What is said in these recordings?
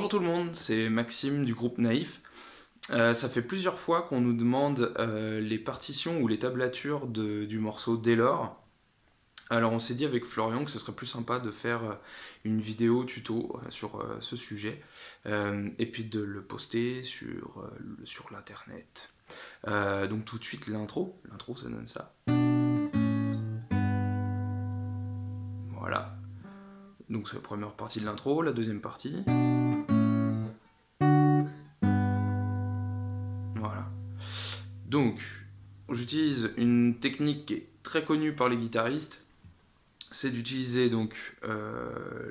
Bonjour tout le monde, c'est Maxime du groupe Naïf. Ça fait plusieurs fois qu'on nous demande les partitions ou les tablatures du morceau Dès lors. Alors on s'est dit avec Florian que ce serait plus sympa de faire une vidéo tuto sur ce sujet et puis de le poster sur l'internet. Donc tout de suite l'intro ça donne ça. Voilà, donc c'est la première partie de l'intro, la deuxième partie. Voilà. Donc, j'utilise une technique qui est très connue par les guitaristes, c'est d'utiliser donc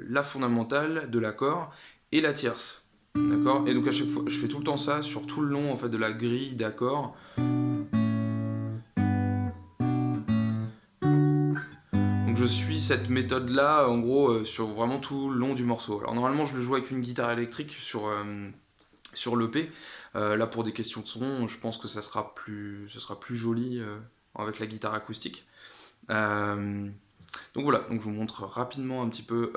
la fondamentale de l'accord et la tierce. D'accord. Et donc à chaque fois, je fais tout le temps ça sur tout le long en fait de la grille d'accords. Donc je suis cette méthode là en gros sur vraiment tout le long du morceau. Alors normalement je le joue avec une guitare électrique sur l'EP. Là, pour des questions de son, je pense que ça sera plus joli avec la guitare acoustique. Donc voilà, donc je vous montre rapidement un petit peu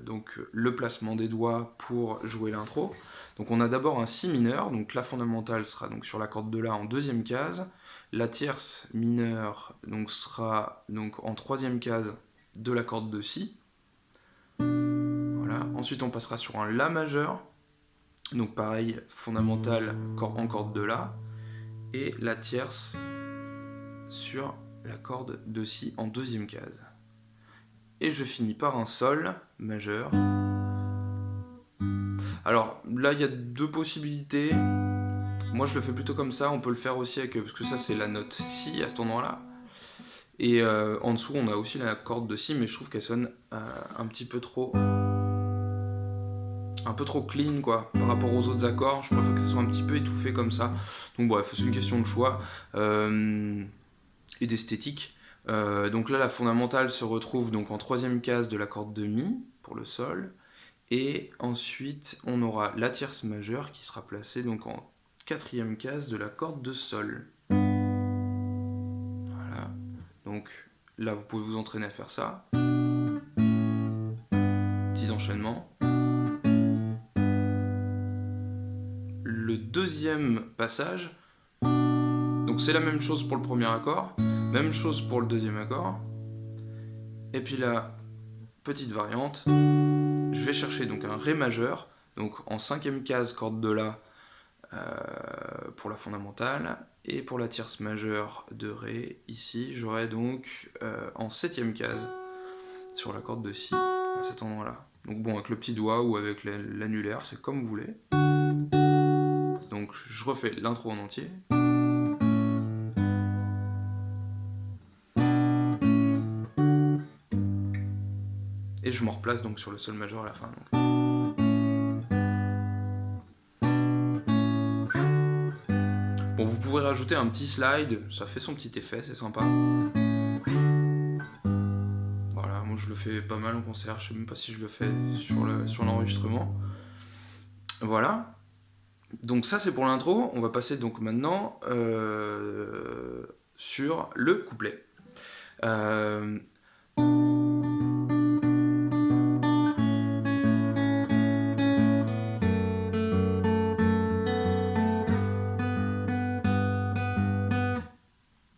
donc, le placement des doigts pour jouer l'intro. Donc on a d'abord un Si mineur, donc la fondamentale sera donc sur la corde de La en deuxième case. La tierce mineure donc, sera donc, en troisième case de la corde de Si. Voilà. Ensuite on passera sur un La majeur. Donc pareil, fondamentale en corde de La, et la tierce sur la corde de Si en deuxième case. Et je finis par un Sol majeur. Alors là, il y a deux possibilités. Moi, je le fais plutôt comme ça. On peut le faire aussi avec, parce que ça, c'est la note Si à cet endroit-là. Et en dessous, on a aussi la corde de Si, mais je trouve qu'elle sonne un peu trop clean quoi par rapport aux autres accords. Je préfère que ce soit un petit peu étouffé comme ça. Donc bref, c'est une question de choix et d'esthétique. Donc là, la fondamentale se retrouve donc en troisième case de la corde de Mi pour le Sol, et ensuite on aura la tierce majeure qui sera placée donc en quatrième case de la corde de Sol. Voilà. Donc là, vous pouvez vous entraîner à faire ça. Petit enchaînement. Le deuxième passage, donc c'est la même chose pour le premier accord, même chose pour le deuxième accord, et puis la petite variante, je vais chercher donc un Ré majeur, donc en cinquième case corde de La pour la fondamentale, et pour la tierce majeure de Ré, ici j'aurai donc en septième case sur la corde de Si à cet endroit-là. Donc bon, avec le petit doigt ou avec l'annulaire, c'est comme vous voulez. Donc je refais l'intro en entier. Et je me replace donc sur le Sol majeur à la fin. Bon, vous pouvez rajouter un petit slide, ça fait son petit effet, c'est sympa. Voilà, moi je le fais pas mal en concert, je sais même pas si je le fais sur l'enregistrement. Voilà. Donc ça c'est pour l'intro, on va passer donc maintenant sur le couplet.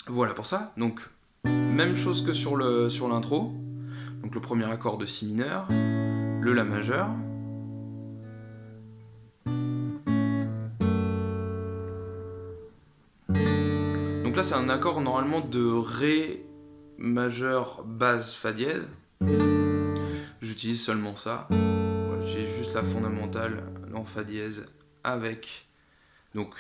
Voilà pour ça. Donc même chose que sur l'intro. Donc le premier accord de Si mineur, le La majeur. Donc là c'est un accord normalement de Ré majeur basse Fa dièse. J'utilise seulement ça. Voilà, j'ai juste la fondamentale en Fa dièse avec donc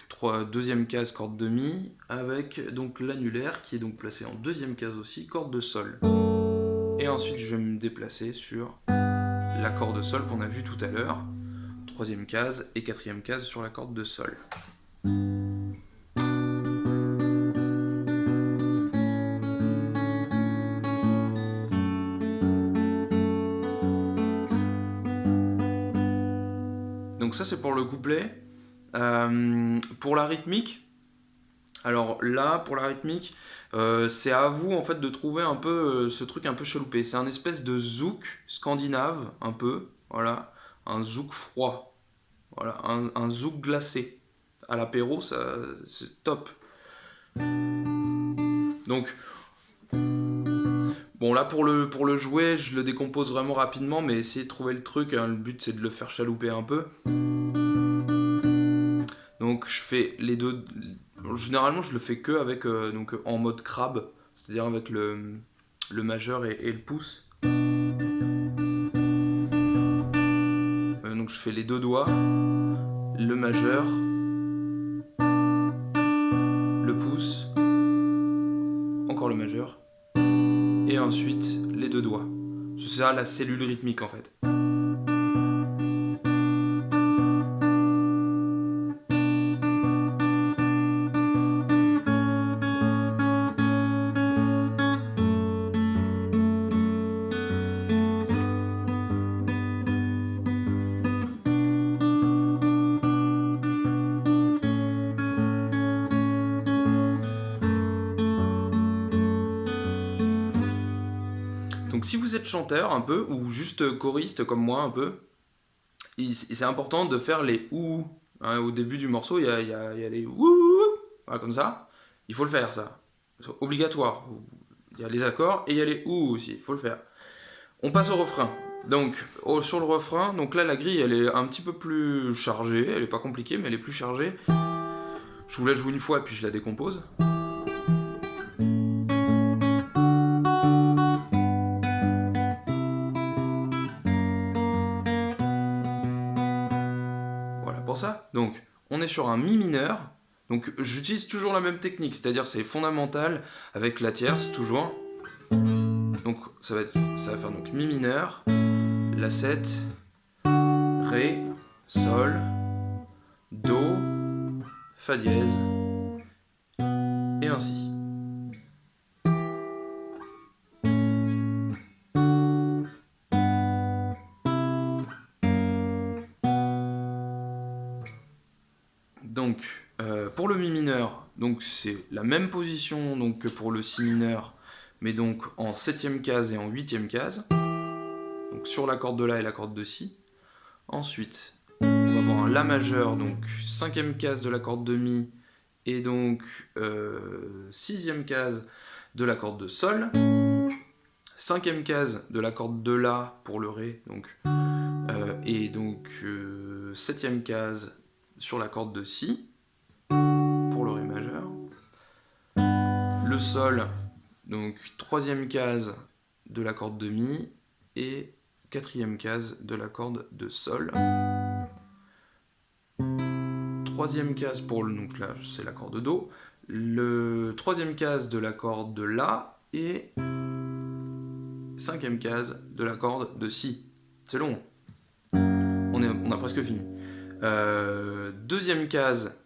deuxième case corde de Mi, avec donc l'annulaire qui est donc placé en deuxième case aussi, corde de Sol. Et ensuite je vais me déplacer sur l'accord de Sol qu'on a vu tout à l'heure, troisième case et quatrième case sur la corde de Sol. Donc ça c'est pour le couplet. Pour la rythmique, alors là pour la rythmique, c'est à vous en fait de trouver un peu ce truc un peu chaloupé. C'est un espèce de zouk scandinave un peu, voilà, un zouk froid. Voilà, un zouk glacé. À l'apéro, ça, c'est top. Donc, bon, là, pour le jouet, je le décompose vraiment rapidement, mais essayez de trouver le truc. Hein, le but, c'est de le faire chalouper un peu. Donc, je fais les deux. Généralement, je le fais que avec, donc, en mode crabe, c'est-à-dire avec le majeur et le pouce. Donc, je fais les deux doigts, le majeur, le pouce, encore le majeur, et ensuite les deux doigts. C'est ça la cellule rythmique en fait. Donc si vous êtes chanteur un peu, ou juste choriste comme moi un peu, c'est important de faire les ou. Hein, au début du morceau, il y a les ou, voilà, comme ça. Il faut le faire ça. C'est obligatoire. Il y a les accords et il y a les ou aussi, il faut le faire. On passe au refrain. Donc sur le refrain, donc là la grille elle est un petit peu plus chargée, elle est pas compliquée mais elle est plus chargée. Je vous la joue une fois puis je la décompose. Voilà pour ça. Donc on est sur un mi mineur. Donc j'utilise toujours la même technique, c'est-à-dire c'est fondamental avec la tierce toujours. Donc ça va faire donc mi mineur, la 7, ré, sol, do, fa dièse et ainsi. Donc pour le mi mineur, donc c'est la même position donc, que pour le si mineur, mais donc en 7ème case et en 8ème case. Donc sur la corde de la et la corde de si. Ensuite, on va avoir un la majeur, donc 5ème case de la corde de mi et donc 6ème case de la corde de sol. 5ème case de la corde de la pour le ré, donc, et donc 7ème case sur la corde de si pour le ré majeur. Le sol, donc 3ème case de la corde de mi et 4ème case de la corde de sol. 3ème case pour le, donc là c'est la corde de do. Le 3ème case de la corde de la et 5ème case de la corde de si. C'est long. On a presque fini. 2ème case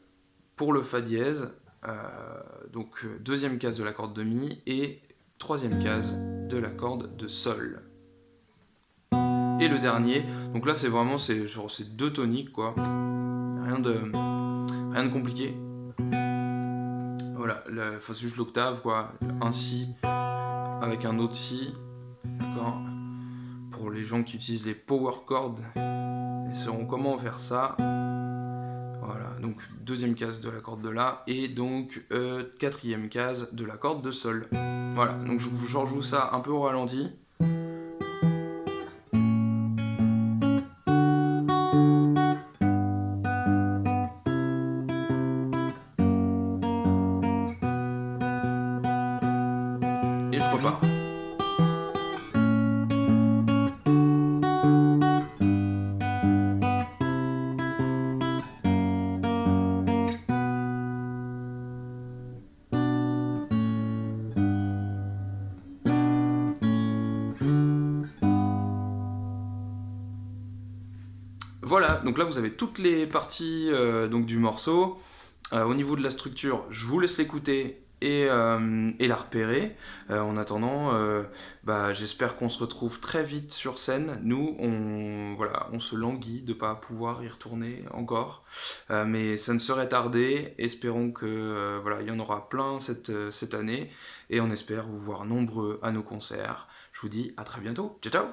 pour le fa dièse. Donc 2ème case de la corde de mi et 3ème case de la corde de sol. Et le dernier, donc là c'est vraiment genre c'est deux toniques quoi. Rien de compliqué. Voilà, faut juste l'octave quoi. Un si avec un autre si. D'accord. Pour les gens qui utilisent les power chords, ils sauront comment faire ça. Voilà, donc 2ème case de la corde de la et donc 4ème case de la corde de sol. Voilà, donc je rejoue ça un peu au ralenti. Et je repars. Voilà, donc là vous avez toutes les parties donc du morceau. Au niveau de la structure, je vous laisse l'écouter et la repérer. En attendant, j'espère qu'on se retrouve très vite sur scène. Nous, on se languit de ne pas pouvoir y retourner encore. Mais ça ne serait tardé. Espérons que il y en aura plein cette année. Et on espère vous voir nombreux à nos concerts. Je vous dis à très bientôt. Ciao ciao.